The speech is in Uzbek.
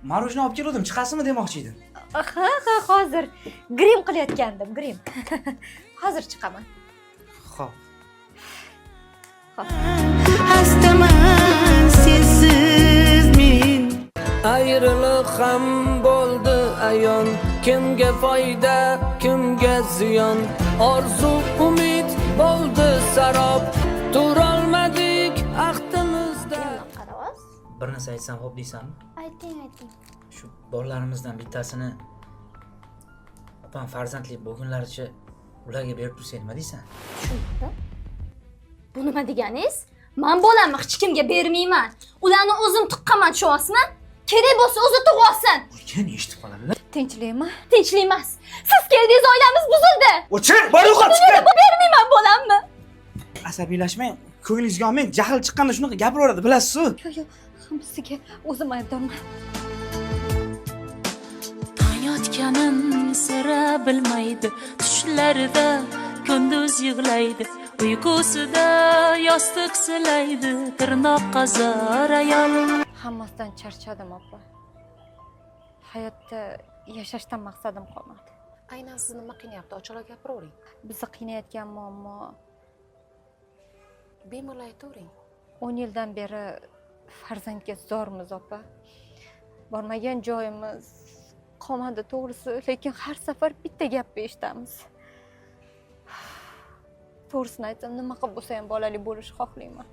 Marojna olib keldim, chiqasizmi demoqchi edim. Ha, hozir grim qilayotgandim, grim. Hozir chiqaman. Xo'p. Hastaman sensiz men. Ayrılık ham bo'ldi ayon, kimga foyda, kimga ziyon. Orzu umid bo'ldi sarob, turolmadik ahdimizda. Qaros. Bir narsa aytsam xo'p deysanmi? Ayting. Shu bolalarimizdan bittasini opam farzandli bo'lgunlaricha ularga berib tursak nima deysan? Tushundim. Bu nima deganingiz? Men bolamni hech kimga bermayman. Ularni o'zim tuqqaman, tushunyapsizmi? Kerak bo'lsa o'zi tug'ib olsin. O'ygan eshitib qoladilar. Tinchlikmi? Tinchlik emas. Siz keldingiz, oilamiz buzildi. O'chir, bor yo'qot chiqar. Bermayman bolamni. Asabiylashmang, ko'nglingizga olmang. Jahl chiqqanda shunaqa gapiraveradi, bilasiz-ku. Yo'q, hammasiga o'zim aybdorman. Tayotganin sira bilmaydi, tushlarida kunduz yig'laydi, uyqusida yostiq silaydi, tirnoq qazar ayol. Hammasidan charchadim, opa. Hayotda yashashdan maqsadim qolmadi. Aynan sizni nima qiynayapti? Ochiqroq gapiravering. Bizni qiynayotgan muammo Bemalol aytavering. 10 yildan beri farzandga zormiz, opa. Bormagan joyimiz qolmadi to'g'risi, lekin har safar bitta gapni eshitamiz. To'g'risini aytsam, nima qilib bo'lsa ham bolali bo'lishni xohlayman.